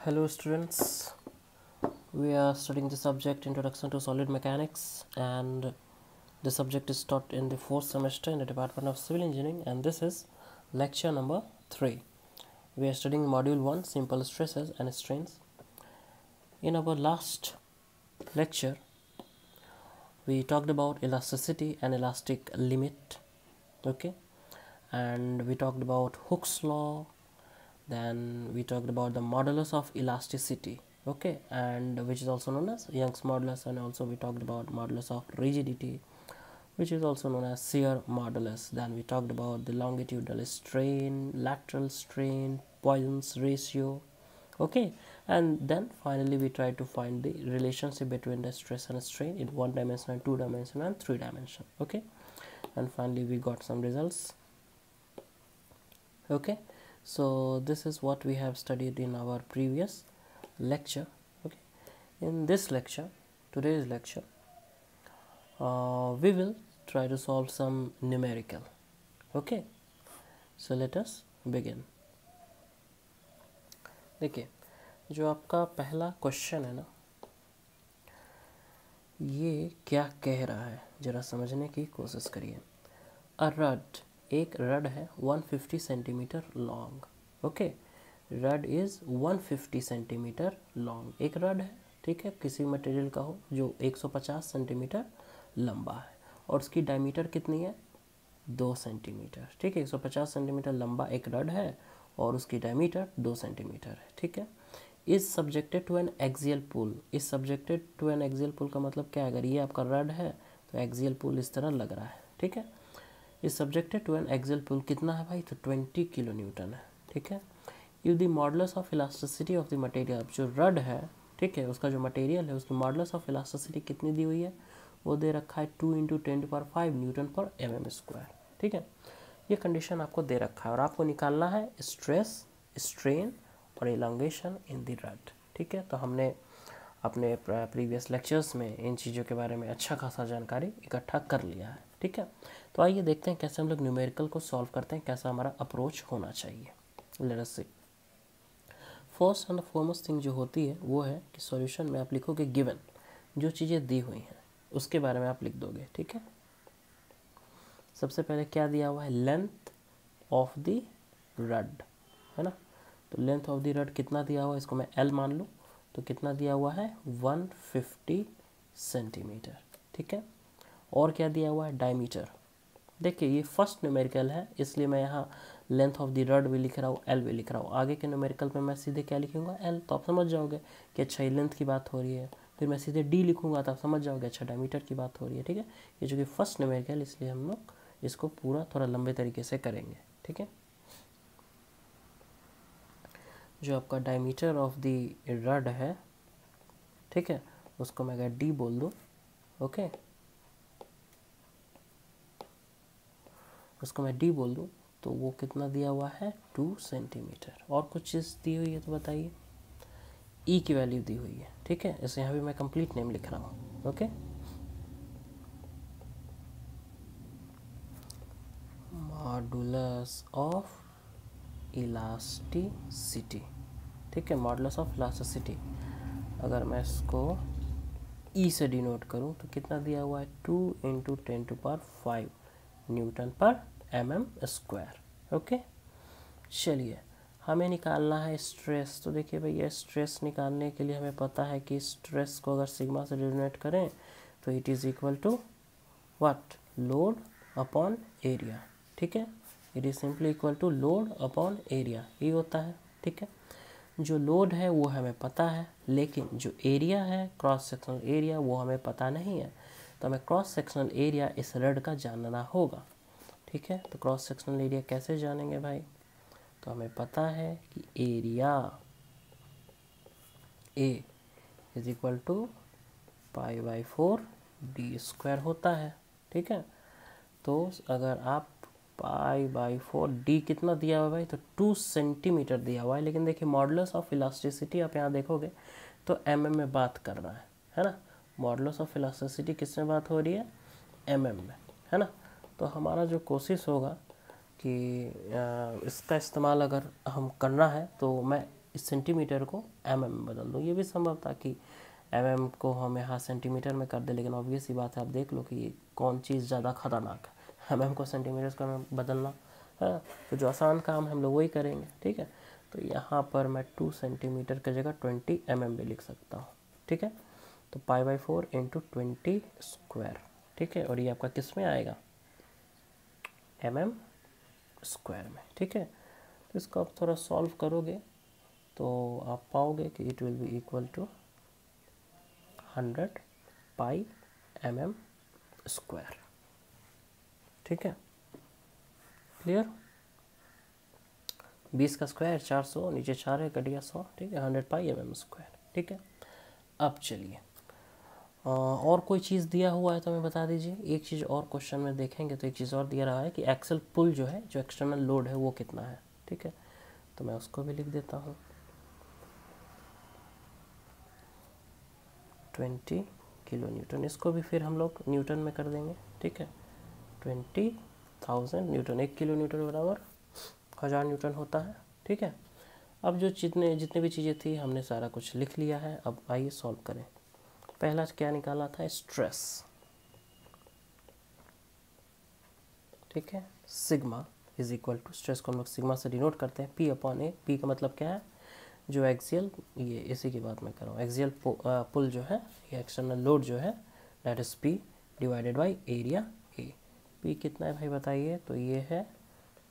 Hello students, we are studying the subject Introduction to Solid Mechanics, and the subject is taught in the 4th semester in the Department of Civil Engineering, and this is lecture number 3. We are studying module 1, simple stresses and strains. In our last lecture we talked about elasticity and elastic limit, okay, and we talked about Hooke's law. Then we talked about the modulus of elasticity, okay, and which is also known as Young's modulus, and also we talked about modulus of rigidity, which is also known as shear modulus. Then we talked about the longitudinal strain, lateral strain, Poisson's ratio, okay, and then finally we tried to find the relationship between the stress and strain in 1 dimension and 2 dimension and 3 dimension, okay, and finally we got some results, okay. So this is what we have studied in our previous lecture, okay. In this lecture, today's lecture, we will try to solve some numerical, okay. So let us begin. देखिए, जो आपका पहला question है ना, ये क्या कह रहा है जरा समझने की कोशिश करिए. अ रड, एक रड है 150 centimetre long, okay. Rod is 150 centimetre long, एक रड है, ठीक है, किसी मटेरियल का हो जो 150 सेंटीमीटर लंबा है और उसकी डायमीटर कितनी है 2 सेंटीमीटर, ठीक है. 150 सेंटीमीटर लंबा एक रड है और उसकी डायमीटर 2 सेंटीमीटर है, ठीक है. Is subjected to an axial pull. Is subjected to an axial pull का मतलब क्या है, अगर ये आपका रड है तो एक्सियल पुल इस तरह लग रहा है, ठीक है. Is subjected to an axial pull कितना है भाई, तो 20 किलो न्यूटन है, ठीक है. If the modulus of elasticity of the material, जो रड है, ठीक है, उसका जो मटेरियल है उसकी मॉडुलस ऑफ इलास्टिसिटी कितनी दी हुई है, वो दे रखा है 2 × 10⁵ न्यूटन पर mm², ठीक है. ये कंडीशन आपको दे रखा है और आपको निकालना है स्ट्रेस, स्ट्रेन और इलांगेशन इन द रड, ठीक है. तो हमने अपने प्रीवियस लेक्चर्स में इन चीज़ों के बारे में अच्छा खासा जानकारी इकट्ठा कर लिया है, ठीक है. तो आइए देखते हैं कैसे हम लोग न्यूमेरिकल को सॉल्व करते हैं, कैसा हमारा अप्रोच होना चाहिए. Let us see. First and foremost thing जो होती है वो है कि सॉल्यूशन में आप लिखोगे गिवन, जो चीज़ें दी हुई हैं उसके बारे में आप लिख दोगे, ठीक है. सबसे पहले क्या दिया हुआ है, लेंथ ऑफ द रड, है ना. तो लेंथ ऑफ द रड कितना दिया हुआ है, इसको मैं L मान लूँ, तो कितना दिया हुआ है 150 सेंटीमीटर, ठीक है. और क्या दिया हुआ है, डायमीटर. देखिए ये फर्स्ट न्यूमेरिकल है इसलिए मैं यहाँ लेंथ ऑफ द रड भी लिख रहा हूँ, L भी लिख रहा हूँ. आगे के न्यूमेरिकल में मैं सीधे क्या लिखूँगा, L. तो आप समझ जाओगे कि अच्छा ये लेंथ की बात हो रही है. फिर मैं सीधे D लिखूँगा तो आप समझ जाओगे अच्छा डायमीटर की बात हो रही है, ठीक है. ये जो कि फर्स्ट न्यूमेरिकल इसलिए हम लोग इसको पूरा थोड़ा लंबे तरीके से करेंगे, ठीक है. जो आपका डायमीटर ऑफ द रड है, ठीक है, उसको मैं अगर D बोल दूँ, ओके, उसको मैं D बोल दूँ तो वो कितना दिया हुआ है 2 सेंटीमीटर. और कुछ चीज़ दी हुई है तो बताइए. E की वैल्यू दी हुई है, ठीक है. इसे यहाँ भी मैं कंप्लीट नेम लिख रहा हूँ, ओके. मॉडुलस ऑफ इलास्टिसिटी, ठीक है. मॉडुलस ऑफ इलास्टिसिटी अगर मैं इसको E से डिनोट करूँ तो कितना दिया हुआ है 2 × 10⁵ न्यूटन पर mm², ओके. चलिए हमें निकालना है स्ट्रेस. तो देखिए भैया स्ट्रेस निकालने के लिए हमें पता है कि स्ट्रेस को अगर सिग्मा से डिनोट करें तो it is equal to what, load upon area, ठीक है. It is simply equal to load upon area, ये होता है, ठीक है. जो लोड है वो हमें पता है, लेकिन जो एरिया है क्रॉस सेक्शनल एरिया वो हमें पता नहीं है. तो हमें क्रॉस सेक्शनल एरिया इस रड का जानना होगा, ठीक है. तो क्रॉस सेक्शनल एरिया कैसे जानेंगे भाई, तो हमें पता है कि area A is equal to π/4 d² होता है, ठीक है. तो अगर आप π/4 d कितना दिया हुआ है भाई, तो 2 सेंटीमीटर दिया हुआ है. लेकिन देखिए मॉडुलस ऑफ इलास्टिसिटी आप यहाँ देखोगे तो mm में बात कर रहा है ना. मॉडुलस ऑफ इलास्टिसिटी किस में बात हो रही है, mm में, है ना. तो हमारा जो कोशिश होगा कि इसका इस्तेमाल अगर हम करना है तो मैं इस सेंटीमीटर को mm में बदल दूँ। ये भी संभव था कि mm को हम यहाँ सेंटीमीटर में कर दें, लेकिन ऑब्वियस ही बात है, आप देख लो कि कौन चीज़ ज़्यादा खतरनाक है, mm को सेंटीमीटर में बदलना है। तो जो आसान काम हम लोग वही करेंगे, ठीक है। तो यहाँ पर मैं 2 सेंटीमीटर की जगह 20 mm भी लिख सकता हूँ, ठीक है। तो π/4 × 20 स्क्वायर, ठीक है। और ये आपका किस में आएगा, mm स्क्वायर में, ठीक है। तो इसको आप थोड़ा सॉल्व करोगे तो आप पाओगे कि it will be equal to 100 pi mm square, ठीक है। क्लियर। 20 का स्क्वायर 400, नीचे 4 है, कट गया 100, ठीक है। 100 पाई mm स्क्वायर, ठीक है। अब चलिए और कोई चीज़ दिया हुआ है तो हमें बता दीजिए। एक चीज़ और क्वेश्चन में देखेंगे तो एक चीज़ और दिया रहा है कि एक्सल पुल जो है, जो एक्सटर्नल लोड है वो कितना है, ठीक है। तो मैं उसको भी लिख देता हूँ 20 किलो न्यूटन। इसको भी फिर हम लोग न्यूटन में कर देंगे, ठीक है। 20,000 न्यूटन, 1 किलो न्यूटन बराबर 1000 न्यूटन होता है, ठीक है। अब जो जितने भी चीज़ें थी हमने सारा कुछ लिख लिया है। अब आइए सॉल्व करें। पहला क्या निकाला था, स्ट्रेस, ठीक है। Sigma is equal to, stress को हम लोग सिग्मा से डिनोट करते हैं P/A। P का मतलब क्या है, जो एक्सियल, ये इसी की बात मैं कर रहा हूँ, एक्सियल पुल जो है, ये एक्सटर्नल लोड जो है, that is P divided by area A। P कितना है भाई बताइए, तो ये है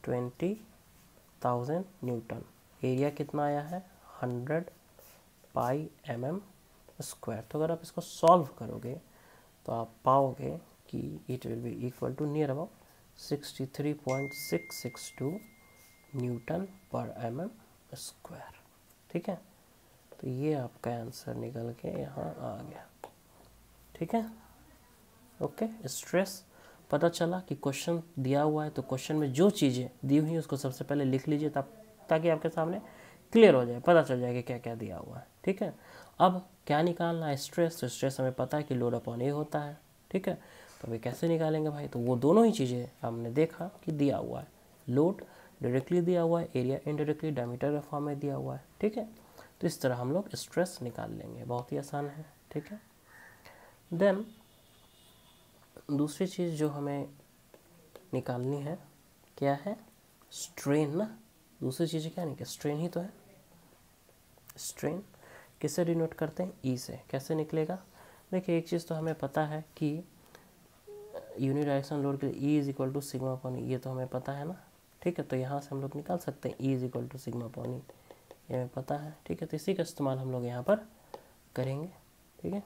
20,000 न्यूटन। एरिया कितना आया है, 100 पाई mm स्क्वायर। तो अगर आप इसको सॉल्व करोगे तो आप पाओगे कि it will be equal to near about 63.662 newton पर mm स्क्वायर, ठीक है। तो ये आपका आंसर निकल के यहाँ आ गया, ठीक है। ओके, स्ट्रेस पता चला कि क्वेश्चन दिया हुआ है तो क्वेश्चन में जो चीज़ें दी हुई हैं उसको सबसे पहले लिख लीजिए, ताकि आपके सामने क्लियर हो जाए, पता चल जाए कि क्या क्या दिया हुआ है, ठीक है। अब क्या निकालना है, स्ट्रेस। तो स्ट्रेस हमें पता है कि लोड अपॉन ए होता है, ठीक है। तो अभी कैसे निकालेंगे भाई, तो वो दोनों ही चीज़ें हमने देखा कि दिया हुआ है, लोड डायरेक्टली दिया हुआ है, एरिया इनडायरेक्टली डायमीटर के फॉर्म में दिया हुआ है, ठीक है। तो इस तरह हम लोग स्ट्रेस निकाल लेंगे, बहुत ही आसान है, ठीक है। देन दूसरी चीज़ जो हमें निकालनी है क्या है, स्ट्रेन ना। दूसरी चीज़ क्या नहीं, स्ट्रेन ही तो है। स्ट्रेन किससे डिनोट करते हैं, ई से। कैसे निकलेगा, देखिए एक चीज़ तो हमें पता है कि यूनिडायरेक्शनल लोड के लिए E is equal to sigma upon E, ये तो हमें पता है ना, ठीक है। तो यहाँ से हम लोग निकाल सकते हैं E is equal to sigma upon E, ये हमें पता है, ठीक है। तो इसी का इस्तेमाल हम लोग यहाँ पर करेंगे, ठीक है।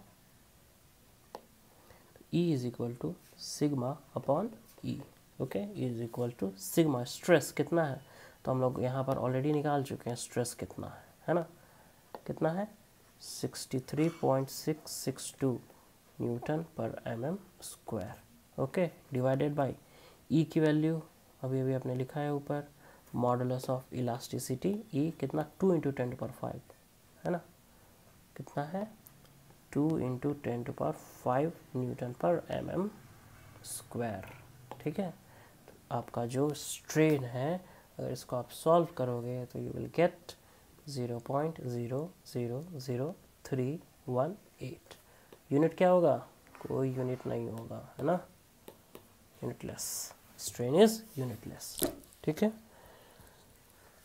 E is equal to sigma upon E, okay. E is equal to sigma, stress कितना है तो हम लोग यहाँ पर ऑलरेडी निकाल चुके हैं, स्ट्रेस कितना है ना, कितना है 63.662 न्यूटन पर mm square, okay. Divided by E की वैल्यू अभी अभी आपने लिखा है ऊपर, मॉडुलस ऑफ इलास्टिसिटी, ई कितना 2 × 10⁵ है ना, कितना है 2 × 10⁵ न्यूटन पर mm स्क्वायर, ठीक है। तो आपका जो स्ट्रेन है, अगर इसको आप सॉल्व करोगे तो यू विल गेट 0.000318। यूनिट क्या होगा, कोई यूनिट नहीं होगा, है ना, यूनिटलेस। स्ट्रेन इज यूनिटलेस, ठीक है।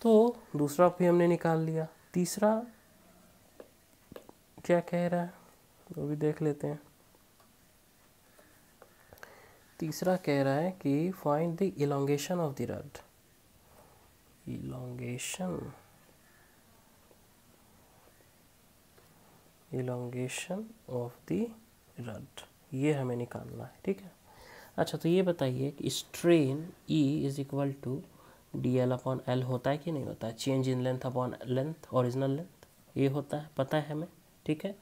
तो दूसरा भी हमने निकाल लिया। तीसरा क्या कह रहा है वो भी देख लेते हैं। तीसरा कह रहा है कि find the elongation of the rod. Elongation of the rod, ये हमें निकालना है, ठीक है। अच्छा, तो ये बताइए कि strain E is equal to DL upon L होता है कि नहीं होता है, change in length upon length, original length, ये होता है, पता है हमें, ठीक है।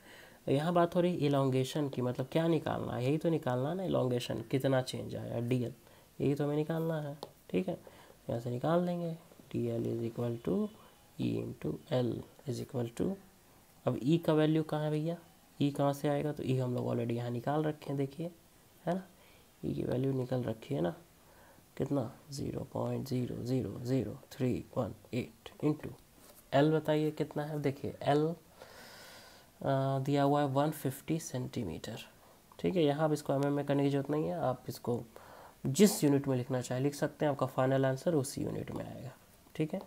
यहाँ बात हो रही इलोंगेशन की, मतलब क्या निकालना है, यही तो निकालना है ना, इलोंगेशन कितना चेंज आया DL, यही तो हमें निकालना है, ठीक है। यहाँ से निकाल लेंगे DL is equal to E × L is equal to, अब E का वैल्यू कहाँ है भैया, E कहाँ से आएगा, तो E हम लोग ऑलरेडी यहाँ निकाल रखे हैं, देखिए, है ना, E की वैल्यू निकल रखी है ना, कितना 0.00318 इंटू एल बताइए कितना है। देखिए एल दिया हुआ है 150 सेंटीमीटर, ठीक है। यहाँ अब इसको एमएम में करने की जरूरत नहीं है, आप इसको जिस यूनिट में लिखना चाहे लिख सकते हैं, आपका फाइनल आंसर उसी यूनिट में आएगा, ठीक है।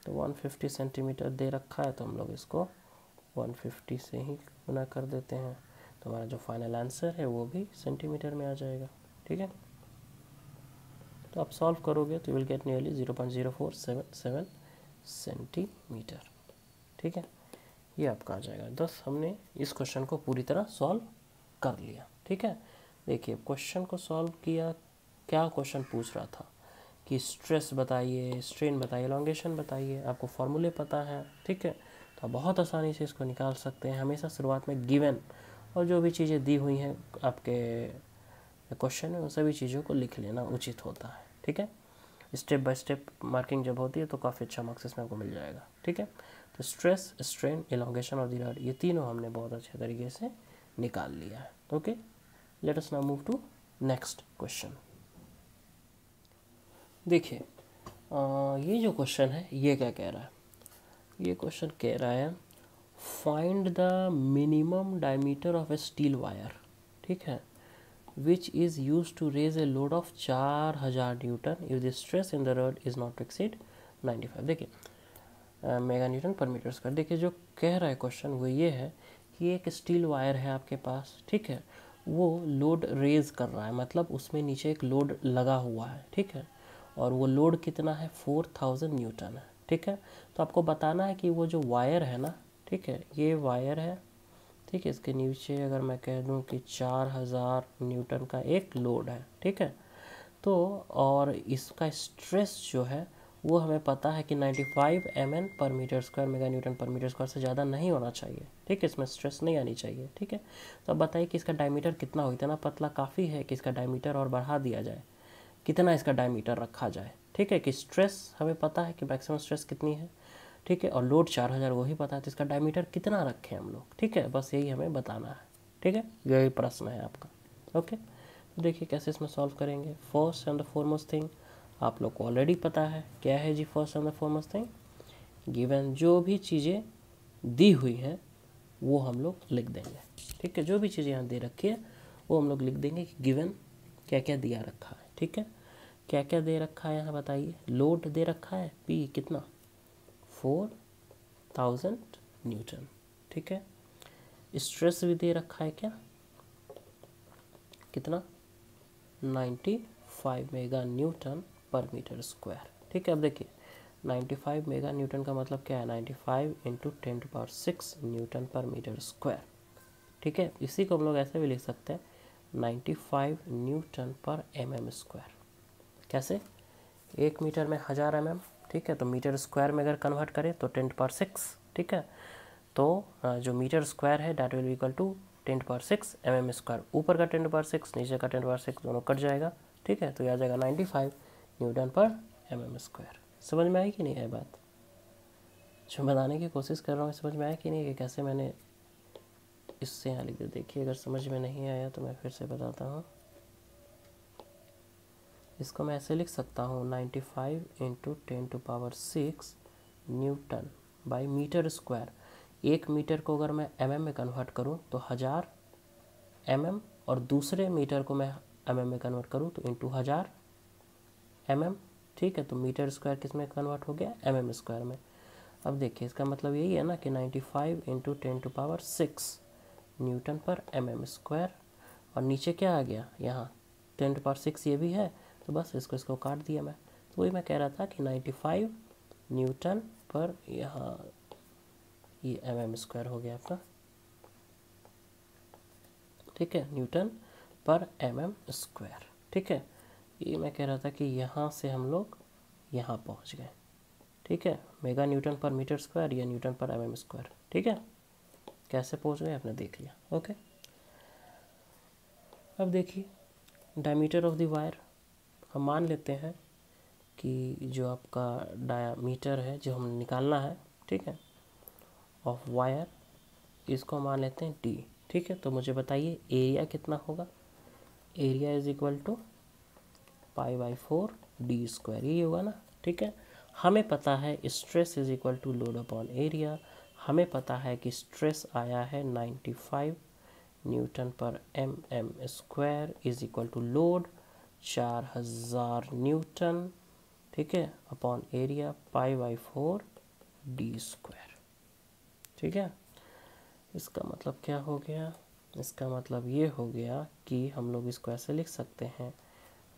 तो 150 सेंटीमीटर दे रखा है तो हम लोग इसको 150 से ही गुना कर देते हैं, तो हमारा जो फाइनल आंसर है वो भी सेंटीमीटर में आ जाएगा, ठीक है। तो आप सॉल्व करोगे तो विल गेट नियरली 0.0477 सेंटीमीटर, ठीक है। ये आपका आ जाएगा 10। हमने इस क्वेश्चन को पूरी तरह सॉल्व कर लिया, ठीक है। देखिए क्वेश्चन को सॉल्व किया, क्या क्वेश्चन पूछ रहा था कि स्ट्रेस बताइए, स्ट्रेन बताइए, एलोंगेशन बताइए, आपको फॉर्मूले पता है, ठीक है। तो आप बहुत आसानी से इसको निकाल सकते हैं। हमेशा शुरुआत में गिवन और जो भी चीज़ें दी हुई हैं आपके क्वेश्चन में उन सभी चीज़ों को लिख लेना उचित होता है, ठीक है। स्टेप बाय स्टेप मार्किंग जब होती है तो काफ़ी अच्छा मार्क्स इसमें आपको मिल जाएगा, ठीक है। तो स्ट्रेस, स्ट्रेन, एलोंगेशन और द रड, ये तीनों हमने बहुत अच्छे तरीके से निकाल लिया है, okay. Let us now move to next question. देखिए ये जो क्वेश्चन है ये क्या कह रहा है, ये क्वेश्चन कह रहा है find the minimum diameter of A steel wire, ठीक है, which is used to raise a load of 4000 Newton if the stress in the rod is not to exceed 95। देखिए मेगा न्यूटन पर मीटर स्क्वायर। देखिए जो कह रहा है question वो ये है कि एक स्टील वायर है आपके पास, ठीक है, वो लोड रेज कर रहा है, मतलब उसमें नीचे एक लोड लगा हुआ है, ठीक है, और वो लोड कितना है 4000 न्यूटन है, ठीक है। तो आपको बताना है कि वो जो वायर है ना, ठीक है, ये वायर है, ठीक है, इसके नीचे अगर मैं कह दूं कि 4000 न्यूटन का एक लोड है, ठीक है, तो और इसका स्ट्रेस जो है वो हमें पता है कि 95 mn पर मीटर स्क्वायर, मेगा न्यूटन पर मीटर स्क्वायर से ज़्यादा नहीं होना चाहिए, ठीक है, इसमें स्ट्रेस नहीं आनी चाहिए, ठीक है। तो अब बताइए कि इसका डायमीटर कितना हो, इतना पतला काफ़ी है कि इसका डायमीटर और बढ़ा दिया जाए, कितना इसका डायमीटर रखा जाए, ठीक है, कि स्ट्रेस हमें पता है कि मैक्सिमम स्ट्रेस कितनी है, ठीक है, और लोड 4000 वही पता है, तो इसका डायमीटर कितना रखें हम लोग, ठीक है, बस यही हमें बताना है, ठीक है, यही प्रश्न है आपका, ओके। तो देखिए कैसे इसमें सॉल्व करेंगे। First and the foremost thing आप लोग को ऑलरेडी पता है, क्या है जी first and the foremost thing, given जो भी चीज़ें दी हुई हैं वो हम लोग लिख देंगे, ठीक है, जो भी चीज़ें यहाँ दे रखी है वो हम लोग लिख देंगे कि गिवन क्या क्या दिया रखा है, ठीक है। क्या क्या दे रखा है यहाँ बताइए। लोड दे रखा है पी कितना 4000 न्यूटन, ठीक है। स्ट्रेस भी दे रखा है क्या, कितना 95 मेगा न्यूटन पर मीटर स्क्वायर, ठीक है। अब देखिए 95 मेगा न्यूटन का मतलब क्या है, 95 इंटू 10⁶ न्यूटन पर मीटर स्क्वायर, ठीक है। इसी को हम लोग ऐसे भी लिख सकते हैं 95 न्यूटन पर mm स्क्वायर। कैसे, 1 मीटर में 1000 mm, ठीक है, तो मीटर स्क्वायर में अगर कन्वर्ट करें तो 10⁶, ठीक है। तो जो मीटर स्क्वायर है that will be equal to 10⁶ mm square, ऊपर का 10⁶ नीचे का 10⁶ दोनों कट जाएगा, ठीक है, तो यह आ जाएगा 95 न्यूटन पर mm स्क्वायर। समझ में आई कि नहीं है बात, जो बताने की कोशिश कर रहा हूँ समझ में आया कि नहीं, कि कैसे मैंने इससे यहाँ लिख दिया। देखिए अगर समझ में नहीं आया तो मैं फिर से बताता हूँ, इसको मैं ऐसे लिख सकता हूँ 95 into 10⁶ newton by metre square. 1 metre को अगर मैं mm में कन्वर्ट करूँ तो 1000 mm, और दूसरे मीटर को मैं mm में कन्वर्ट करूँ तो इंटू 1000 mm, ठीक है। तो मीटर स्क्वायर किस में कन्वर्ट हो गया mm स्क्वायर में। अब देखिए इसका मतलब यही है ना कि 95 इंटू 10⁶ न्यूटन पर mm स्क्वायर, और नीचे क्या आ गया यहाँ 10⁶ ये भी है, तो बस इसको काट दिया मैं। तो वही मैं कह रहा था कि 95 न्यूटन पर यहाँ ये mm स्क्वायर हो गया आपका, ठीक है, न्यूटन पर mm स्क्वायर, ठीक है। ये मैं कह रहा था कि यहाँ से हम लोग यहाँ पहुँच गए, ठीक है, मेगा न्यूटन पर मीटर स्क्वायर या न्यूटन पर mm स्क्वायर, ठीक है। कैसे पहुँच गए आपने देख लिया, ओके। अब देखिए डायमीटर ऑफ द वायर, हम मान लेते हैं कि जो आपका डायमीटर है जो हमें निकालना है, ठीक है, ऑफ वायर, इसको मान लेते हैं d, ठीक है। तो मुझे बताइए एरिया कितना होगा, area is equal to π/4 d square, यही होगा ना, ठीक है। हमें पता है stress is equal to load upon area, हमें पता है कि स्ट्रेस आया है 95 न्यूटन पर M square is equal to load 4000 newton, ठीक है, अपॉन एरिया π/4 डी स्क्वायर। ठीक है, इसका मतलब क्या हो गया, इसका मतलब ये हो गया कि हम लोग इसको ऐसे लिख सकते हैं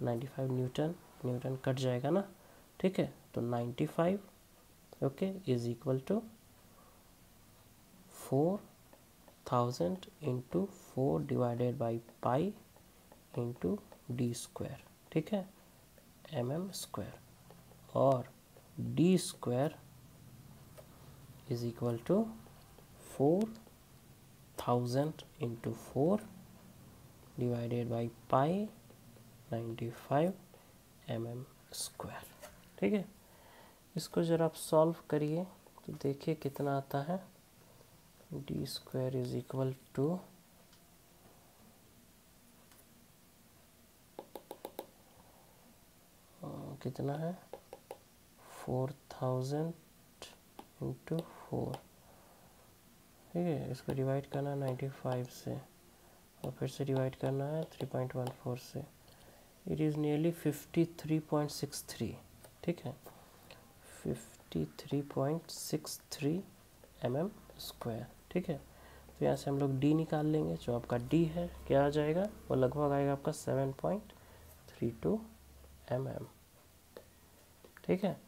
95 न्यूटन, न्यूटन कट जाएगा ना, ठीक है, तो 95 okay is equal to 4000 into 4 divided by pi into D square, ठीक है, mm², और D square is equal to 4000 into 4 divided by pi 95 mm²। ठीक है, इसको जरा आप सॉल्व करिए तो देखिए कितना आता है। D square is equal to कितना है 4000 इंटू 4, ठीक है, इसको डिवाइड करना है 95 से और फिर से डिवाइड करना है 3.14 से, इट इज़ नियरली 53.63, ठीक है, 53.63 mm², ठीक है। तो यहाँ से हम लोग d निकाल लेंगे, जो आपका d है क्या आ जाएगा, वो लगभग आएगा आपका 7.32 mm, ठीक है।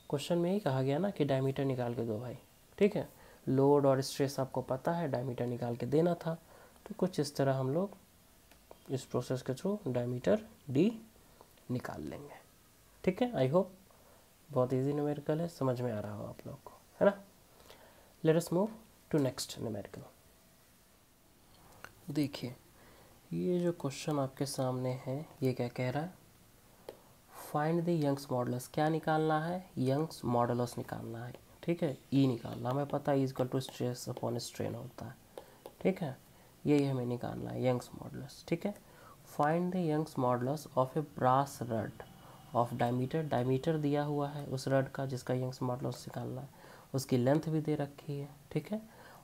क्वेश्चन में ही कहा गया ना कि डायमीटर निकाल के दो भाई, ठीक है, लोड और स्ट्रेस आपको पता है, डायमीटर निकाल के देना था, तो कुछ इस तरह हम लोग इस प्रोसेस के थ्रू डायमीटर d निकाल लेंगे, ठीक है। आई होप बहुत इजी न्यूमेरिकल है, समझ में आ रहा हो आप लोग को, है ना। Let us move to next numerical. देखिए ये जो क्वेश्चन आपके सामने है ये क्या कह रहा है, फाइंड द यंग्स मॉडुलस, क्या निकालना है, यंग्स मॉडुलस निकालना है, ठीक है, ई निकालना, हमें पता है is equal to stress upon strain होता है, ठीक है, यही हमें निकालना है यंग्स मॉडुलस, ठीक है। Find the Young's modulus of a brass rod of diameter, diameter दिया हुआ है उस रड का जिसका यंग्स मॉडुलस निकालना है, उसकी लेंथ भी दे रखी है, ठीक है,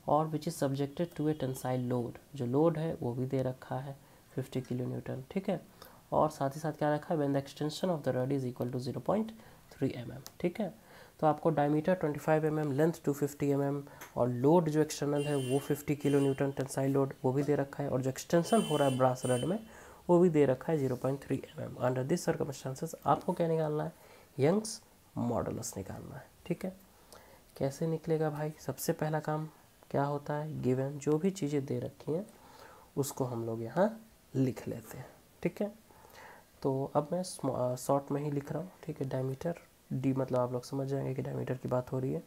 और which is subjected to a tensile load, जो लोड है वो भी दे रखा है 50 किलो न्यूटन, ठीक है, और साथ ही साथ क्या रखा है, when the extension of the rod is equal to 0.3 mm, ठीक है। तो आपको डायमीटर 25 mm, लेंथ 250 mm और लोड जो एक्सटर्नल है वो 50 किलो न्यूटन टेंसाइल लोड वो भी दे रखा है, और जो एक्सटेंशन हो रहा है ब्रास रड में वो भी दे रखा है 0.3 mm। अंडर दिस सर्कमस्टांसेस आपको क्या निकालना है, यंग्स मॉडुलस निकालना है, ठीक है। कैसे निकलेगा भाई, सबसे पहला काम क्या होता है, गिवन जो भी चीज़ें दे रखी हैं उसको हम लोग यहाँ लिख लेते हैं, ठीक है। तो अब मैं शॉर्ट में ही लिख रहा हूँ, ठीक है, डायमीटर डी मतलब आप लोग समझ जाएंगे कि डायमीटर की बात हो रही है,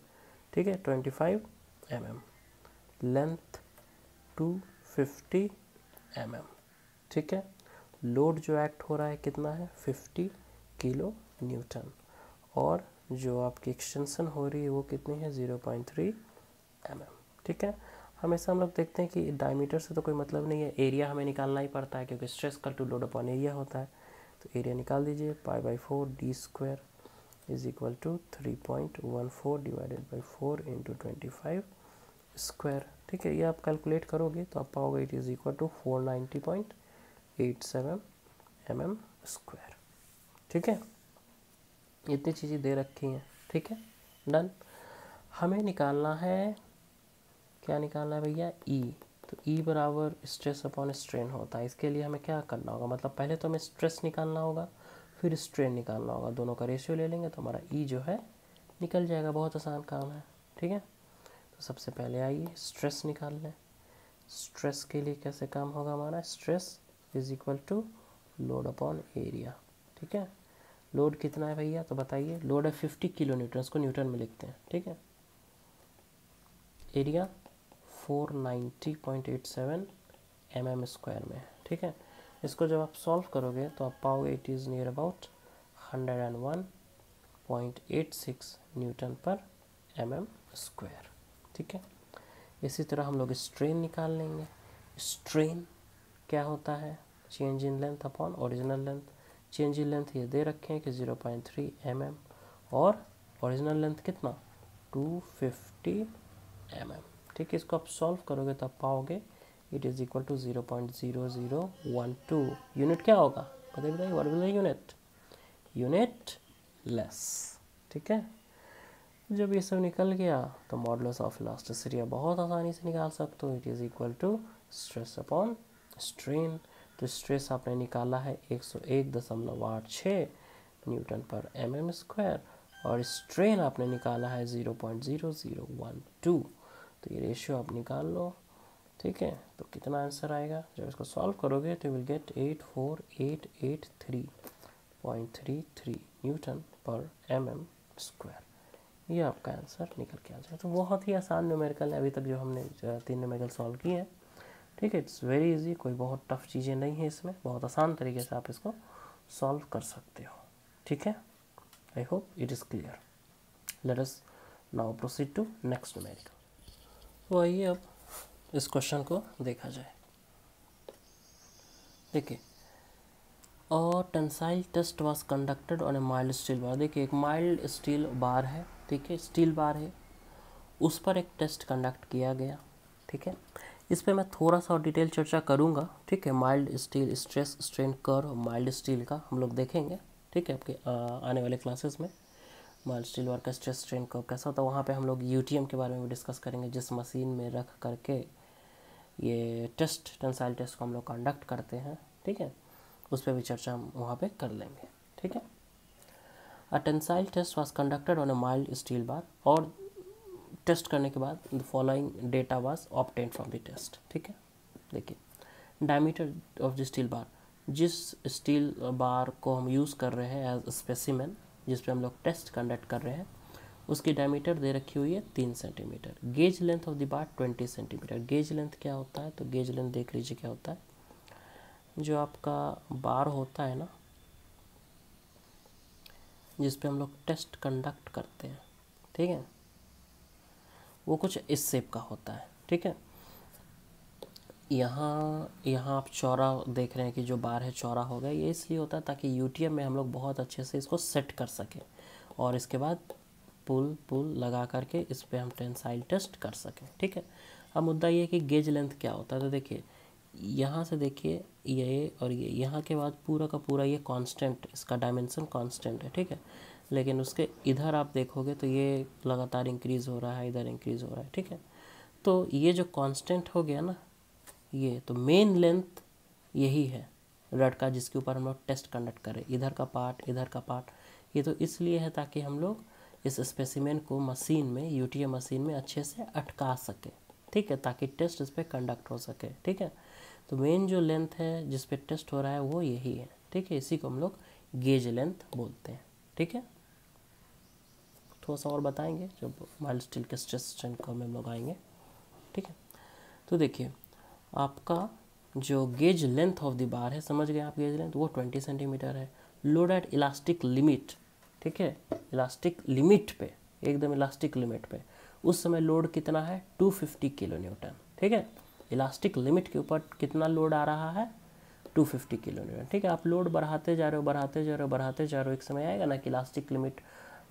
ठीक है, 25 mm, लेंथ 250 mm, ठीक है, लोड जो एक्ट हो रहा है कितना है 50 किलो न्यूटन, और जो आपकी एक्सटेंशन हो रही है वो कितनी है 0.3 mm, ठीक है। हमेशा हम लोग देखते हैं कि डायमीटर से तो कोई मतलब नहीं है, एरिया हमें निकालना ही पड़ता है क्योंकि स्ट्रेस का टू लोड अपॉन एरिया होता है, तो एरिया निकाल दीजिए, π/4 D square is equal to 3.14 divided by 4 into 25 square, ठीक है, ये आप कैलकुलेट करोगे तो आप पाओगे it is equal to 490.87 mm², ठीक है। इतनी चीज़ें दे रखी हैं, ठीक है, डन। हमें निकालना है, क्या निकालना है भैया, ई, तो ई बराबर स्ट्रेस अपॉन स्ट्रेन होता है, इसके लिए हमें क्या करना होगा, मतलब पहले तो हमें स्ट्रेस निकालना होगा फिर स्ट्रेन निकालना होगा, दोनों का रेशियो ले लेंगे तो हमारा ई जो है निकल जाएगा, बहुत आसान काम है, ठीक है। तो सबसे पहले आइए स्ट्रेस निकाल लें, स्ट्रेस के लिए कैसे काम होगा हमारा, stress is equal to load upon area, ठीक है। लोड कितना है भैया, तो बताइए, लोड है 50 किलो न्यूटन, इसको न्यूटन में लिखते हैं, ठीक है, एरिया 490.87 mm² में, ठीक है। इसको जब आप सॉल्व करोगे तो आप पाओगे it is near about 101.86 Newton पर mm², ठीक है। इसी तरह हम लोग स्ट्रेन निकाल लेंगे, स्ट्रेन क्या होता है, change in length upon original length, change in length ये दे रखे हैं कि 0.3 mm, और ओरिजिनल लेंथ कितना 250 mm। ठीक है, इसको आप सॉल्व करोगे तो आप पाओगे it is equal to 0.0012। Unit क्या होगा बताइए, what will the unit less. ठीक है, जब ये सब निकल गया तो मॉडुलस ऑफ इलास्टिसिटी बहुत आसानी से निकाल सकते हो। It is equal to stress upon strain. तो स्ट्रेस आपने निकाला है 101.86 न्यूटन पर mm स्क्वायर, और स्ट्रेन आपने निकाला है 0.0012। तो ये रेशियो आप निकाल लो। ठीक है, तो कितना आंसर आएगा जब इसको सॉल्व करोगे तो विल गेट 84883.33 न्यूटन पर mm स्क्वायर। ये आपका आंसर निकल के आ जाएगा। तो बहुत ही आसान न्यूमेरिकल है अभी तक जो हमने 3 न्यूमेरिकल सॉल्व किए हैं। ठीक है, इट्स वेरी इजी, कोई बहुत टफ चीज़ें नहीं है इसमें, बहुत आसान तरीके से आप इसको सॉल्व कर सकते हो। ठीक है, I hope it is clear. Let us now proceed to next numerical. तो आइए अब इस क्वेश्चन को देखा जाए। देखिए, और tensile test was conducted on a mild steel bar. देखिए, एक माइल्ड स्टील बार है, ठीक है, स्टील बार है, उस पर एक टेस्ट कंडक्ट किया गया। ठीक है, इस पे मैं थोड़ा सा और डिटेल चर्चा करूँगा। ठीक है, mild steel stress strain curve mild steel का हम लोग देखेंगे। ठीक है, आपके आने वाले क्लासेस में माइल्ड स्टील बार का स्ट्रेस स्ट्रेन कर्व कैसा होता है, वहाँ पे हम लोग यूटीएम के बारे में भी डिस्कस करेंगे, जिस मशीन में रख करके ये टेस्ट टेंसाइल टेस्ट को हम लोग कंडक्ट करते हैं। ठीक है, उस पर भी चर्चा हम वहाँ पे कर लेंगे। ठीक है, a tensile test was conducted on a mild steel bar, और टेस्ट करने के बाद the following data was obtain from the test. ठीक है, देखिए, diameter of the steel bar, जिस स्टील बार को हम यूज़ कर रहे हैं एज स्पेसिमेन, जिस पे हम लोग टेस्ट कंडक्ट कर रहे हैं, उसकी डायमीटर दे रखी हुई है 3 centimetre. Gauge length of the bar 20 centimetre. Gauge length क्या होता है, तो गेज लेंथ देख लीजिए क्या होता है। जो आपका बार होता है ना, जिस पे हम लोग टेस्ट कंडक्ट करते हैं, ठीक है, वो कुछ इस शेप का होता है। ठीक है, यहाँ आप चौड़ा देख रहे हैं कि जो बार है चौड़ा होगा। ये इसलिए होता है ताकि यूटीएम में हम लोग बहुत अच्छे से इसको सेट कर सकें, और इसके बाद पुल लगा करके इस पे हम टेंसाइल टेस्ट कर सकें। ठीक है, अब मुद्दा ये है कि गेज लेंथ क्या होता है। तो देखिए, यहाँ से देखिए, ये और ये यहाँ के बाद पूरा का पूरा ये कांस्टेंट, इसका डायमेंशन कांस्टेंट है। ठीक है, लेकिन उसके इधर आप देखोगे तो ये लगातार इंक्रीज़ हो रहा है, इधर इंक्रीज़ हो रहा है। ठीक है, तो ये जो कांस्टेंट हो गया ना, ये तो मेन लेंथ यही है रड का, जिसके ऊपर हम लोग टेस्ट कंडक्ट करें। इधर का पार्ट, इधर का पार्ट, ये तो इसलिए है ताकि हम लोग इस स्पेसिमेन को मशीन में, यूटीएम मशीन में अच्छे से अटका सके। ठीक है, ताकि टेस्ट इस पर कंडक्ट हो सके। ठीक है, तो मेन जो लेंथ है जिस पे टेस्ट हो रहा है वो यही है। ठीक है, इसी को हम लोग गेज लेंथ बोलते हैं। ठीक है, थोड़ा सा और बताएंगे जब माइल्ड स्टील के स्ट्रेस स्ट्रेन कर्व में हम लोग आएंगे। ठीक है, तो देखिए, आपका जो gauge length of the bar है, समझ गए आप, गेज लेंथ वो 20 सेंटीमीटर है। लोड एट इलास्टिक लिमिट, ठीक है, इलास्टिक लिमिट पे, एकदम इलास्टिक लिमिट पे, उस समय लोड कितना है 250 किलो न्यूटन। ठीक है, इलास्टिक लिमिट के ऊपर कितना लोड आ रहा है 250 किलो न्यूटन। ठीक है, आप लोड बढ़ाते जा रहे हो, बढ़ाते जा रहे हो, बढ़ाते जा रहे हो, एक समय आएगा ना कि इलास्टिक लिमिट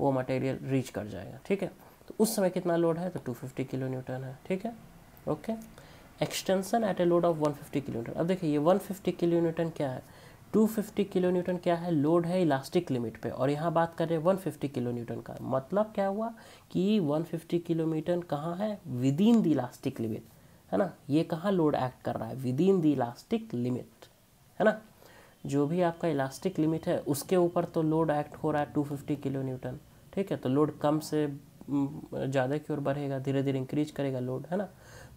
वो मटेरियल रीच कर जाएगा। ठीक है, तो उस समय कितना लोड है तो 250 किलो न्यूटन है। ठीक है, okay. Extension at a load of 150 kilo Newton. अब देखिए, ये 150 किलो न्यूटन क्या है, 250 किलो न्यूटन क्या है, लोड है इलास्टिक लिमिट पे, और यहाँ बात कर रहे हैं 150 किलो न्यूटन का। मतलब क्या हुआ कि 150 किलो न्यूटन कहाँ है, within the elastic limit, है ना। ये कहाँ लोड एक्ट कर रहा है, within the elastic limit, है ना। जो भी आपका इलास्टिक लिमिट है उसके ऊपर तो लोड एक्ट हो रहा है 250 किलो न्यूटन। ठीक है, तो लोड कम से ज़्यादा की ओर बढ़ेगा, धीरे धीरे इंक्रीज करेगा लोड, है ना।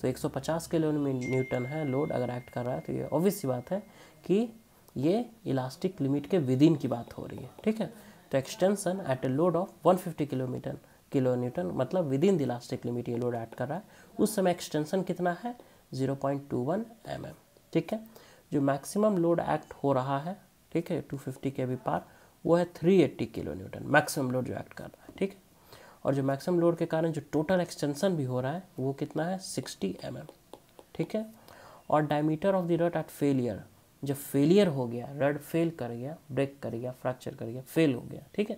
तो 150 किलो न्यूटन है लोड अगर एक्ट कर रहा है, तो ये ऑब्वियस सी बात है कि ये इलास्टिक लिमिट के विद इन की बात हो रही है। ठीक है, तो extension at a load of 150 kilo newton मतलब within the elastic limit ये लोड एक्ट कर रहा है। उस समय एक्सटेंशन कितना है 0.21 mm। ठीक है, जो मैक्सिमम लोड एक्ट हो रहा है, ठीक है, 250 के भी पार, वो है 380 किलो न्यूटन मैक्सिमम लोड जो एक्ट कर रहा है। ठीक है, और जो मैक्सिमम लोड के कारण जो टोटल एक्सटेंशन भी हो रहा है वो कितना है 60 mm। ठीक है, और diameter of the rod at failure, जब फेलियर हो गया, रड फेल कर गया, ब्रेक कर गया, फ्रैक्चर कर गया, फेल हो गया, ठीक है,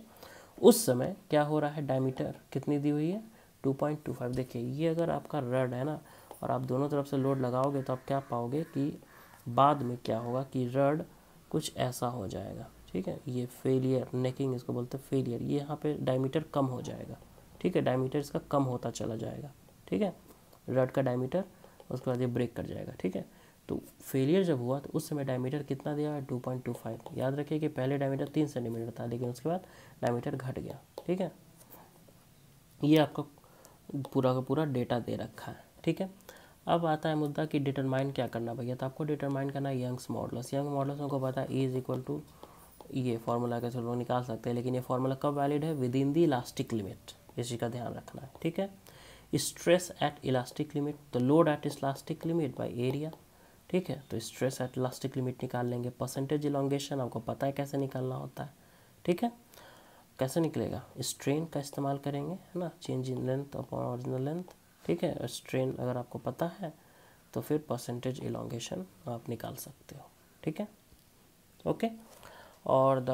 उस समय क्या हो रहा है, डायमीटर कितनी दी हुई है 2.25। देखिए ये अगर आपका रड है ना और आप दोनों तरफ से लोड लगाओगे तो आप क्या पाओगे कि बाद में क्या होगा कि रड कुछ ऐसा हो जाएगा, ठीक है। ये फेलियर, नेकिंग इसको बोलते हैं फेलियर। ये यहाँ पे डायमीटर कम हो जाएगा, ठीक है, डायमीटर इसका कम होता चला जाएगा, ठीक है, रड का डायमीटर, उसके बाद ये ब्रेक कर जाएगा, ठीक है। तो फेलियर जब हुआ तो उस समय डायमीटर कितना दिया है 2.25। याद रखिए कि पहले डायमीटर 3 सेंटीमीटर था, लेकिन उसके बाद डायमीटर घट गया, ठीक है। ये आपका पूरा का पूरा डेटा दे रखा है, ठीक है। अब आता है मुद्दा कि डिटरमाइन क्या करना भैया, तो आपको डिटरमाइन करना है यंग्स मॉडुलस। यंग मॉडुलस हमको पता है E = ये फार्मूला कैसे लोग निकाल सकते हैं, लेकिन ये फार्मूला कब वैलिड है, within the elastic limit, इसी का ध्यान रखना है, ठीक है। स्ट्रेस एट इलास्टिक लिमिट, तो load at elastic limit by area, ठीक है। तो स्ट्रेस एट इलास्टिक लिमिट निकाल लेंगे। परसेंटेज इलॉन्गेशन आपको पता है कैसे निकालना होता है, ठीक है। कैसे निकलेगा, स्ट्रेन का इस्तेमाल करेंगे, है ना, change in length upon original length, ठीक है। स्ट्रेन अगर आपको पता है तो फिर परसेंटेज इलॉन्गेशन आप निकाल सकते हो, ठीक है, ओके। और the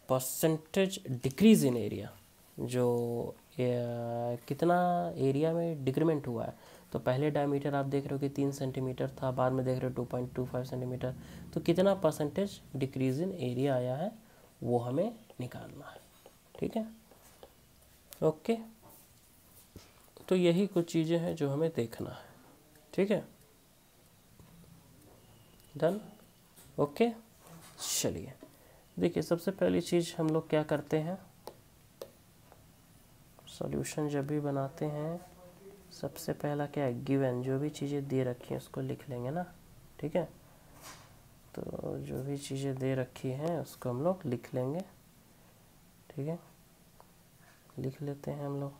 percentage decrease in area, जो कितना एरिया में डिक्रीमेंट हुआ है, तो पहले डायमीटर आप देख रहे हो कि 3 सेंटीमीटर था, बाद में देख रहे हो 2.25 सेंटीमीटर, तो कितना परसेंटेज डिक्रीज इन एरिया आया है वो हमें निकालना है, ठीक है, ओके। तो यही कुछ चीज़ें हैं जो हमें देखना है, ठीक है, डन, ओके। चलिए देखिए, सबसे पहली चीज़ हम लोग क्या करते हैं, सॉल्यूशन जब भी बनाते हैं सबसे पहला क्या है, गिवन, जो भी चीज़ें दे रखी हैं उसको लिख लेंगे ना, ठीक है। तो जो भी चीज़ें दे रखी हैं उसको हम लोग लिख लेंगे, ठीक है, लिख लेते हैं हम लोग।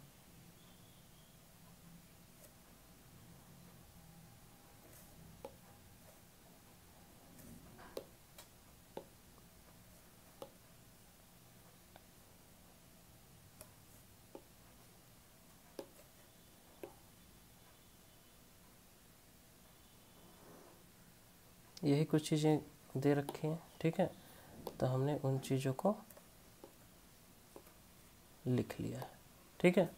यही कुछ चीज़ें दे रखी हैं, ठीक है, तो हमने उन चीज़ों को लिख लिया है, ठीक है।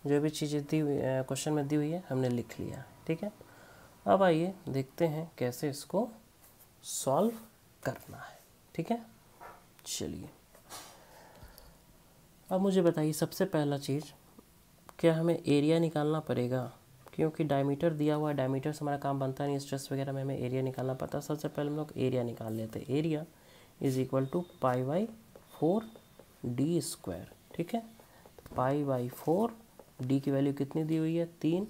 जो भी चीज़ें दी हुई क्वेश्चन में दी हुई है हमने लिख लिया, ठीक है। अब आइए देखते हैं कैसे इसको सॉल्व करना है, ठीक है। चलिए अब मुझे बताइए, सबसे पहला चीज़ क्या हमें एरिया निकालना पड़ेगा, क्योंकि डायमीटर दिया हुआ है, डायमीटर से हमारा काम बनता नहीं, स्ट्रेस वगैरह में हमें एरिया निकालना पड़ता है। सबसे पहले हम लोग एरिया निकाल लेते हैं। एरिया = π/4d², ठीक है। π/4, डी की वैल्यू कितनी दी हुई है 3,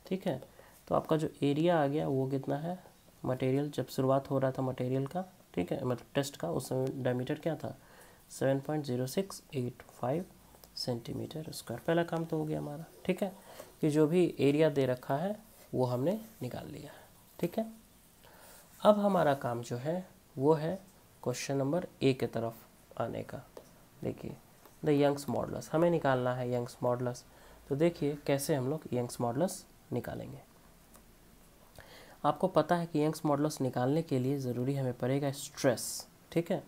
ठीक है। तो आपका जो एरिया आ गया वो कितना है, मटेरियल जब शुरुआत हो रहा था मटेरियल का, ठीक है, मतलब टेस्ट का, उस समय डायमीटर क्या था 7.0685 सेंटीमीटर स्क्वायर। पहला काम तो हो गया हमारा, ठीक है, कि जो भी एरिया दे रखा है वो हमने निकाल लिया है, ठीक है। अब हमारा काम जो है वो है क्वेश्चन नंबर ए के तरफ आने का। देखिए द यंग्स मॉडुलस हमें निकालना है, यंग्स मॉडुलस। तो देखिए कैसे हम लोग यंग्स मॉडुलस निकालेंगे। आपको पता है कि यंग्स मॉडुलस निकालने के लिए ज़रूरी हमें पड़ेगा स्ट्रेस, ठीक है,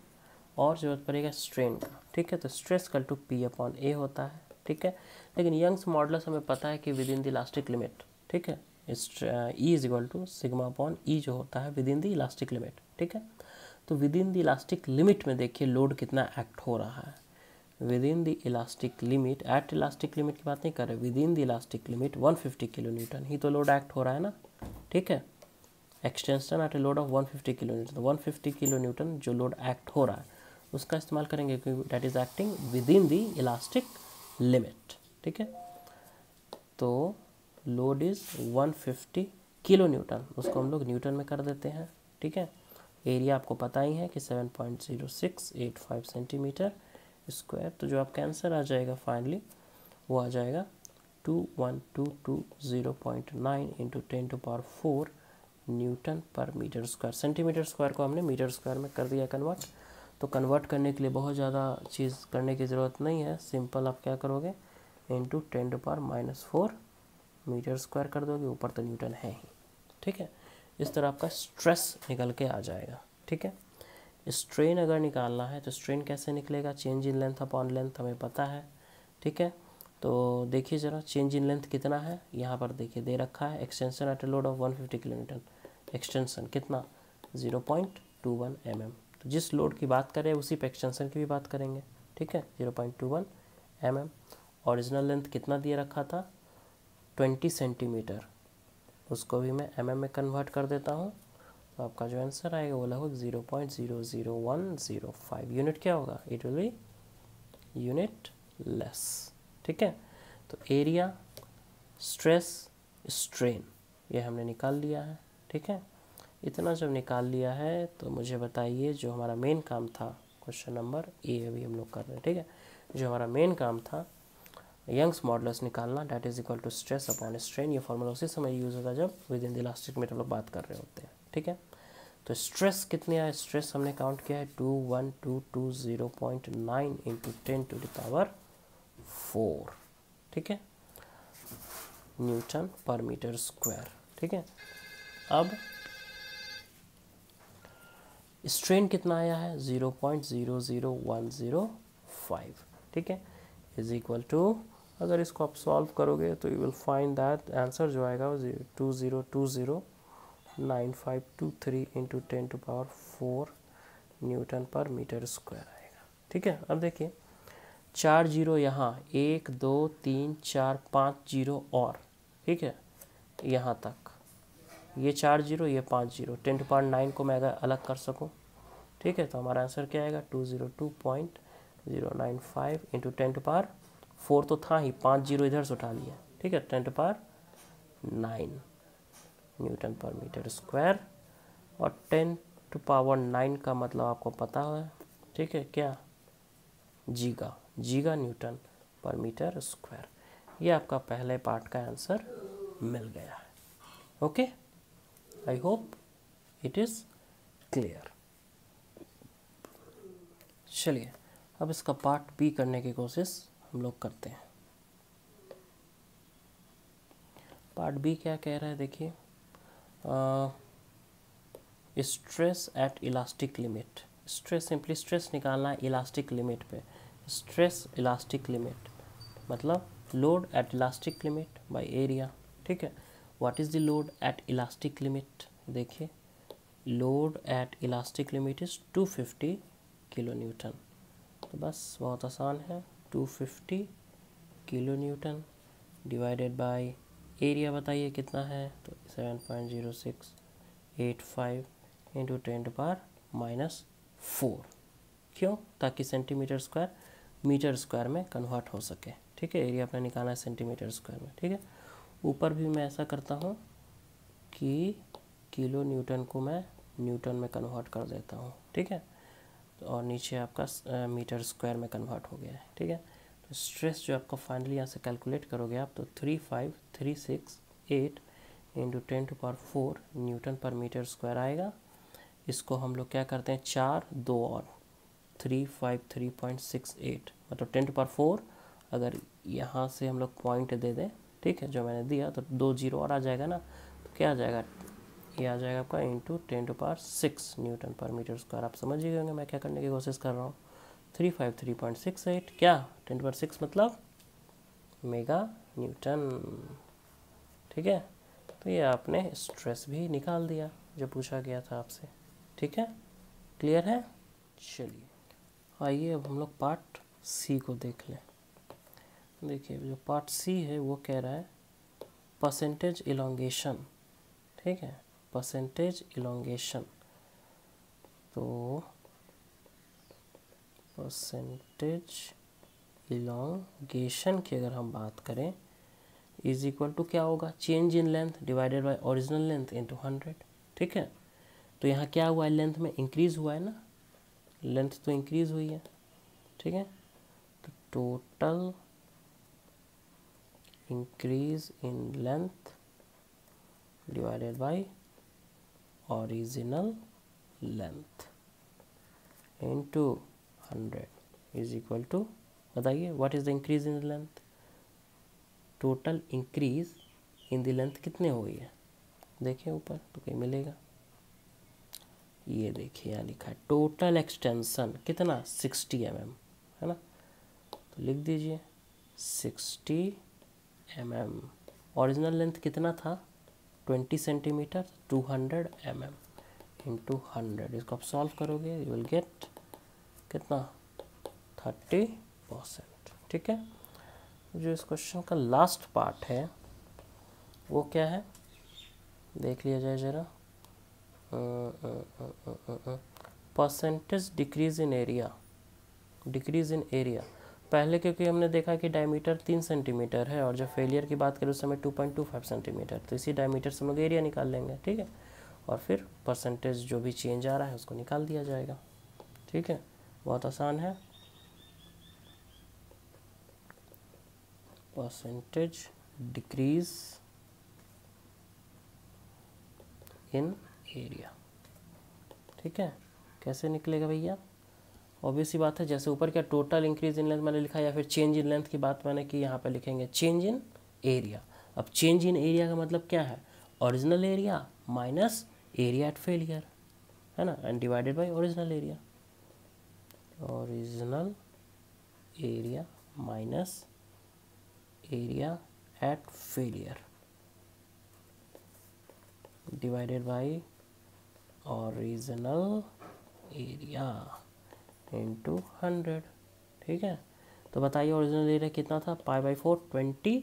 और ज़रूरत पड़ेगा स्ट्रेन का, ठीक है। तो स्ट्रेस = P/A होता है, ठीक है। लेकिन यंग्स मॉडुलस हमें पता है कि within the elastic limit, ठीक है, E = σ/E जो होता है within the elastic limit, ठीक है। तो within the elastic limit में देखिए लोड कितना एक्ट हो रहा है, within the elastic limit, at elastic limit की बात नहीं कर रहे, within the elastic limit 150 kilo newton ही तो लोड एक्ट हो रहा है ना, ठीक है। Extension at a load of 150 kilo newton, 150 kilo newton जो लोड एक्ट हो रहा है उसका इस्तेमाल करेंगे, क्योंकि that is acting within the elastic limit, ठीक है। तो लोड इज 150 किलो न्यूटन, उसको हम लोग न्यूटन में कर देते हैं, ठीक है। एरिया आपको पता ही है कि 7.0685 सेंटीमीटर स्क्वायर। तो जो आपका आंसर आ जाएगा फाइनली वो आ जाएगा 21220.9 × 10⁴ न्यूटन पर मीटर स्क्वायर। सेंटीमीटर स्क्वायर को हमने मीटर स्क्वायर में कर दिया कन्वर्ट। तो कन्वर्ट करने के लिए बहुत ज़्यादा चीज़ करने की ज़रूरत नहीं है, सिंपल आप क्या करोगे × 10⁻⁴ मीटर स्क्वायर कर दोगे, ऊपर तो न्यूटन है ही, ठीक है। इस तरह आपका स्ट्रेस निकल के आ जाएगा, ठीक है। स्ट्रेन अगर निकालना है तो स्ट्रेन कैसे निकलेगा, change in length upon length हमें पता है, ठीक है। तो देखिए ज़रा चेंज इन लेंथ कितना है, यहाँ पर देखिए दे रखा है extension at a load of 150 kilometre, extension कितना 0.21 mm। तो जिस लोड की बात करें उसी पे एक्सटेंशन की भी बात करेंगे, ठीक है, 0.21 mm। ओरिजिनल लेंथ कितना दिए रखा था 20 सेंटीमीटर, उसको भी मैं mm में कन्वर्ट कर देता हूँ, तो आपका जो आंसर आएगा वो लगभग 0.00105 यूनिट क्या होगा, it will B unit less, ठीक है। तो एरिया, स्ट्रेस, स्ट्रेन ये हमने निकाल लिया है, ठीक है। इतना जब निकाल लिया है तो मुझे बताइए जो हमारा मेन काम था, क्वेश्चन नंबर ए अभी हम लोग कर रहे हैं, ठीक है। जो हमारा मेन काम था यंग्स मॉडुलस निकालना, that is equal to stress upon strain. ये फॉर्मूला उसी समय यूज़ होता है जब within the elastic method लोग बात कर रहे होते हैं, ठीक है। तो स्ट्रेस कितने आए, स्ट्रेस हमने काउंट किया है 21220.9 इंटू 10 टू द पावर 4, ठीक है, न्यूटन पर मीटर स्क्वायर, ठीक है। अब स्ट्रेन कितना आया है 0.00105, ठीक है, इज इक्वल टू, अगर इसको आप सॉल्व करोगे तो you will find that answer जो आएगा वो 20209523 इंटू 10 टू पावर 4 न्यूटन पर मीटर स्क्वायर आएगा, ठीक है। अब देखिए 4 जीरो यहाँ, 1 2 3 4 5 जीरो और, ठीक है, यहाँ तक ये 4 जीरो ये 5 जीरो, 10 टू पावर 9 को मैं अगर अलग कर सकूँ, ठीक है, तो हमारा आंसर क्या आएगा 202.095 इंटू 10 टू पावर 4 तो था ही, 5 जीरो इधर से उठा लिया, ठीक है, 10 टू पावर 9 न्यूटन पर मीटर स्क्वायर। और 10 टू पावर 9 का मतलब आपको पता है, ठीक है, क्या, जीगा, जीगा न्यूटन पर मीटर स्क्वायर। ये आपका पहले पार्ट का आंसर मिल गया है, okay. I hope it is clear. चलिए अब इसका पार्ट बी करने की कोशिश हम लोग करते हैं। पार्ट बी क्या कह रहा है, देखिए stress at elastic limit. Stress, simply stress निकालना है इलास्टिक लिमिट पे। स्ट्रेस इलास्टिक लिमिट मतलब load at elastic limit by area, ठीक है। What is the load at elastic limit, देखिए load at elastic limit is 250 kilo newton. तो बस बहुत आसान है, 250 kilo newton divided by area बताइए कितना है, तो 7.0685 इंटू 10 टू पावर -4। क्यों, ताकि सेंटीमीटर स्क्वायर मीटर स्क्वायर में कन्वर्ट हो सके, ठीक है। एरिया अपना निकालना है सेंटीमीटर स्क्वायर में, ठीक है। ऊपर भी मैं ऐसा करता हूँ कि किलो न्यूटन को मैं न्यूटन में कन्वर्ट कर देता हूँ, ठीक है। और नीचे आपका मीटर स्क्वायर में कन्वर्ट हो गया है, ठीक है। तो स्ट्रेस जो आपका फाइनली यहाँ से कैलकुलेट करोगे आप, तो 35368 इंटू 10 टू पावर 4 न्यूटन पर मीटर स्क्वायर आएगा। इसको हम लोग क्या करते हैं, 4 2 और 353.68 मतलब 10 टू पावर 4, अगर यहाँ से हम लोग पॉइंट दे दें, ठीक है, जो मैंने दिया, तो 2 जीरो और आ जाएगा ना, तो क्या आ जाएगा, ये आ जाएगा आपका इंटू 10 टू पावर 6 न्यूटन पर मीटर स्क्वायर। आप समझ ही गए होंगे मैं क्या करने की कोशिश कर रहा हूँ। 353.68 क्या, 10 टू पावर 6 मतलब मेगा न्यूटन, ठीक है। तो ये आपने स्ट्रेस भी निकाल दिया जो पूछा गया था आपसे, ठीक है, क्लियर है। चलिए आइए अब हम लोग पार्ट सी को देख लें। देखिए जो पार्ट सी है वो कह रहा है परसेंटेज इलोंगेशन, ठीक है, परसेंटेज इलोंगेशन। तो परसेंटेज इलोंगेशन की अगर हम बात करें इज इक्वल टू क्या होगा, change in length divided by original length into 100, ठीक है। तो यहाँ क्या हुआ है, लेंथ में इंक्रीज हुआ है ना, लेंथ तो इंक्रीज हुई है, ठीक है। तो total increase in length divided by original length into 100 is equal to, बताइए what is the increase in length, total increase in the length कितने हुई है, देखिए ऊपर तो कहीं मिलेगा, ये देखिए यहाँ लिखा है टोटल एक्सटेंशन कितना 60 mm है ना, तो लिख दीजिए 60 mm। ओरिजिनल लेंथ कितना था 20 सेंटीमीटर, 200 mm इंटू 100। इसको आप सॉल्व करोगे यू विल गेट कितना 30%। ठीक है, जो इस क्वेश्चन का लास्ट पार्ट है वो क्या है देख लिया जाए ज़रा। Percentage decrease in area, decrease in area. पहले क्योंकि हमने देखा कि डायमीटर 3 सेंटीमीटर है और जब फेलियर की बात करें उस समय 2.25 सेंटीमीटर, तो इसी डायमीटर से हम लोग एरिया निकाल लेंगे। ठीक है, और फिर परसेंटेज जो भी चेंज आ रहा है उसको निकाल दिया जाएगा। ठीक है, बहुत आसान है। Percentage decrease in area. ठीक है, कैसे निकलेगा भैया, ऑब्वियस सी बात है, जैसे ऊपर क्या टोटल इंक्रीज इन लेंथ मैंने लिखा या फिर चेंज इन लेंथ की बात मैंने की, यहाँ पे लिखेंगे चेंज इन एरिया। अब चेंज इन एरिया का मतलब क्या है, original area minus area at failure, है ना, and divided by original area. Original area minus area at failure divided by original area into 100। ठीक है, तो बताइए ओरिजिनल एरिया कितना था, π/4 20,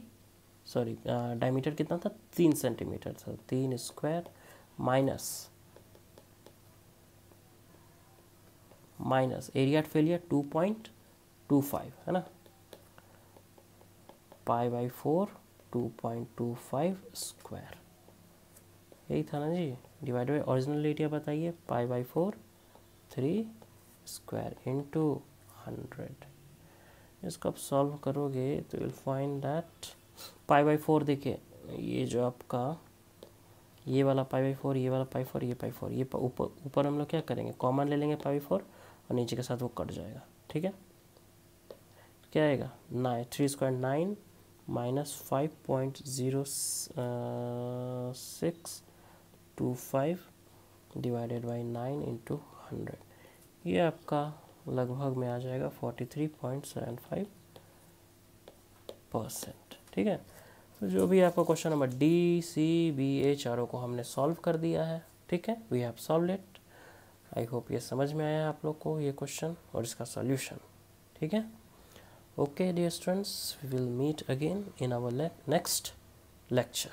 सॉरी डायमीटर कितना था 3 सेंटीमीटर था, 3 square minus area at failure 2.25 है ना, π/4 2.25 स्क्वायर, यही था ना जी, डिवाइडेड बाय ओरिजिनल एरिया बताइए π/4 3 स्क्वायर इंटू 100। इसको आप सॉल्व करोगे तो विल फाइंड दैट π/4, देखिए ये जो आपका ये वाला π/4, ये वाला π/4, ये π/4, ये ऊपर हम लोग क्या करेंगे कॉमन ले लेंगे π/4 और नीचे के साथ वो कट जाएगा। ठीक है, क्या आएगा 3 square 9 minus 5.0625 divided by 9 into 100, ये आपका लगभग में आ जाएगा 43.75%। ठीक है, तो जो भी आपका question number D C B A चारों को हमने सॉल्व कर दिया है। ठीक है, we have solve it. I hope ये समझ में आया आप लोग को ये क्वेश्चन और इसका सॉल्यूशन। ठीक है, okay dear students, we will meet again in our next lecture.